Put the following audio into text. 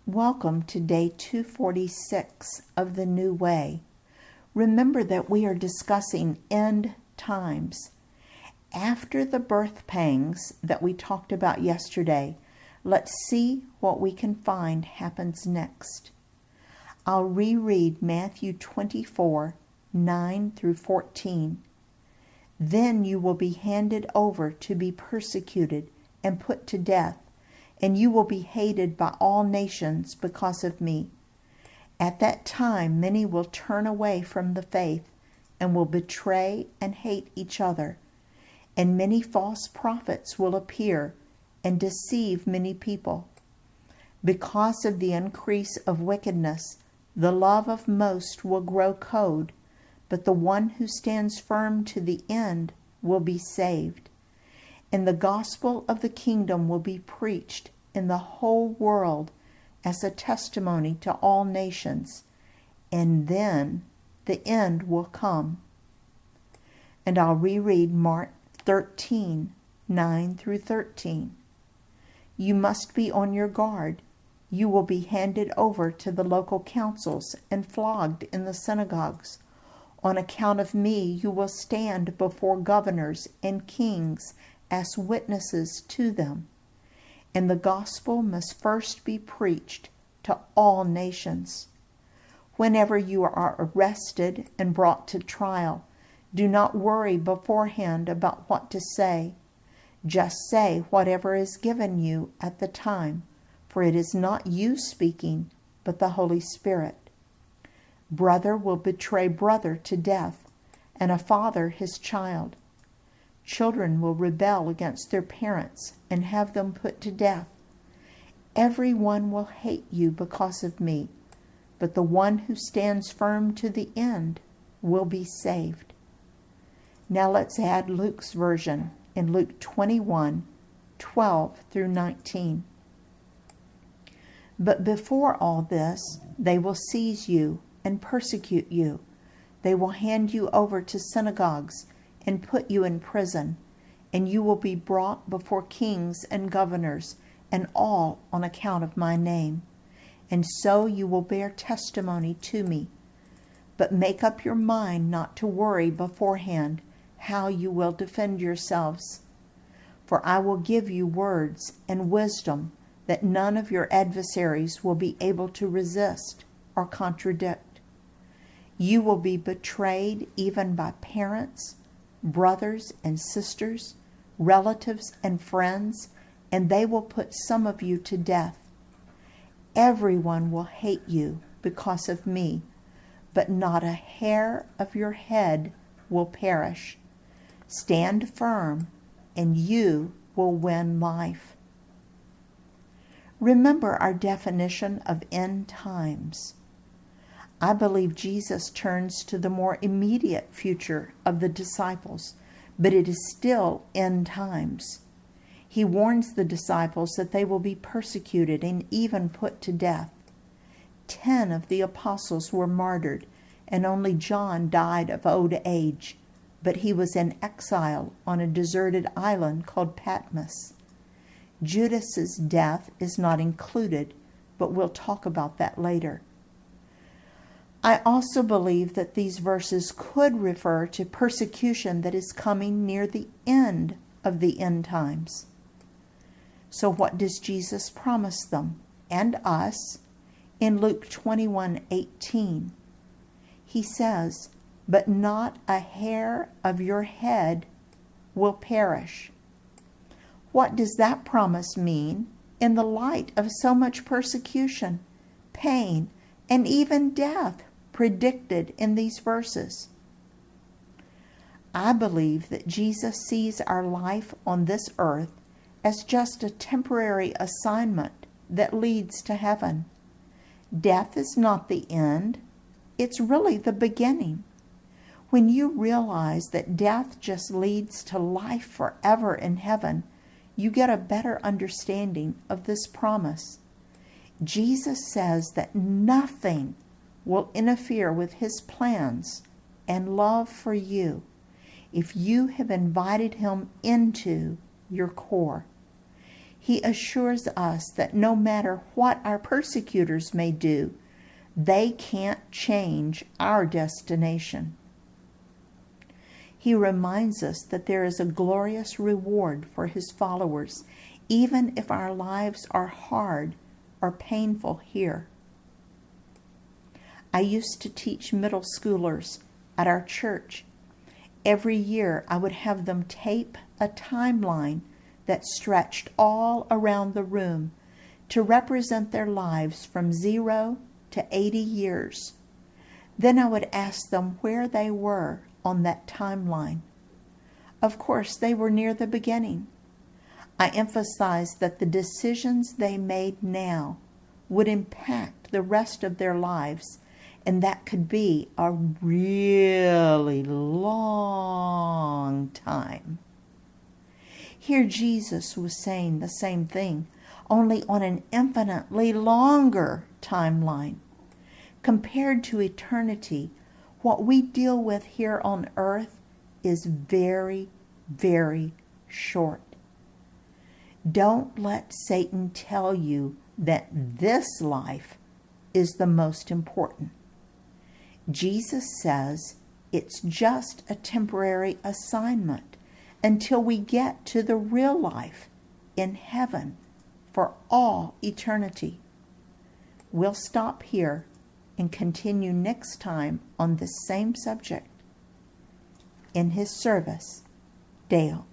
Welcome to day 246 of the New Way. Remember that we are discussing end times. After the birth pangs that we talked about yesterday, let's see what we can find happens next. I'll reread Matthew 24, 9 through 14. Then you will be handed over to be persecuted and put to death, and you will be hated by all nations because of me. At that time, many will turn away from the faith and will betray and hate each other. And many false prophets will appear and deceive many people. Because of the increase of wickedness, the love of most will grow cold, but the one who stands firm to the end will be saved. And the gospel of the kingdom will be preached in the whole world as a testimony to all nations, and then the end will come. And I'll reread Mark 13, 9 through 13. You must be on your guard. You will be handed over to the local councils and flogged in the synagogues. On account of me, you will stand before governors and kings as witnesses to them. And the gospel must first be preached to all nations. Whenever you are arrested and brought to trial, do not worry beforehand about what to say. Just say whatever is given you at the time, for it is not you speaking, but the Holy Spirit. Brother will betray brother to death, and a father his child. Children will rebel against their parents and have them put to death. Everyone will hate you because of me, but the one who stands firm to the end will be saved. Now let's add Luke's version in Luke 21, 12 through 19. But before all this, they will seize you and persecute you. They will hand you over to synagogues and put you in prison, and you will be brought before kings and governors, and all on account of my name. And so you will bear testimony to me. But make up your mind not to worry beforehand how you will defend yourselves. For I will give you words and wisdom that none of your adversaries will be able to resist or contradict. You will be betrayed even by parents, brothers and sisters, relatives and friends, and they will put some of you to death. Everyone will hate you because of me, but not a hair of your head will perish. Stand firm, and you will win life. Remember our definition of end times. I believe Jesus turns to the more immediate future of the disciples, but it is still end times. He warns the disciples that they will be persecuted and even put to death. 10 of the apostles were martyred, and only John died of old age, but he was in exile on a deserted island called Patmos. Judas's death is not included, but we'll talk about that later. I also believe that these verses could refer to persecution that is coming near the end of the end times. So what does Jesus promise them and us in Luke 21:18? He says, "But not a hair of your head will perish." What does that promise mean in the light of so much persecution, pain, and even death predicted in these verses? I believe that Jesus sees our life on this earth as just a temporary assignment that leads to heaven. Death is not the end, it's really the beginning. When you realize that death just leads to life forever in heaven, you get a better understanding of this promise. Jesus says that nothing will interfere with his plans and love for you if you have invited him into your core. He assures us that no matter what our persecutors may do, they can't change our destination. He reminds us that there is a glorious reward for his followers, even if our lives are hard or painful here. I used to teach middle schoolers at our church. Every year I would have them tape a timeline that stretched all around the room to represent their lives from 0 to 80 years. Then I would ask them where they were on that timeline. Of course, they were near the beginning. I emphasized that the decisions they made now would impact the rest of their lives, and that could be a really long time. Here Jesus was saying the same thing, only on an infinitely longer timeline. Compared to eternity, what we deal with here on earth is very, very short. Don't let Satan tell you that this life is the most important. Jesus says it's just a temporary assignment until we get to the real life in heaven for all eternity. We'll stop here and continue next time on the same subject. In his service, Dale.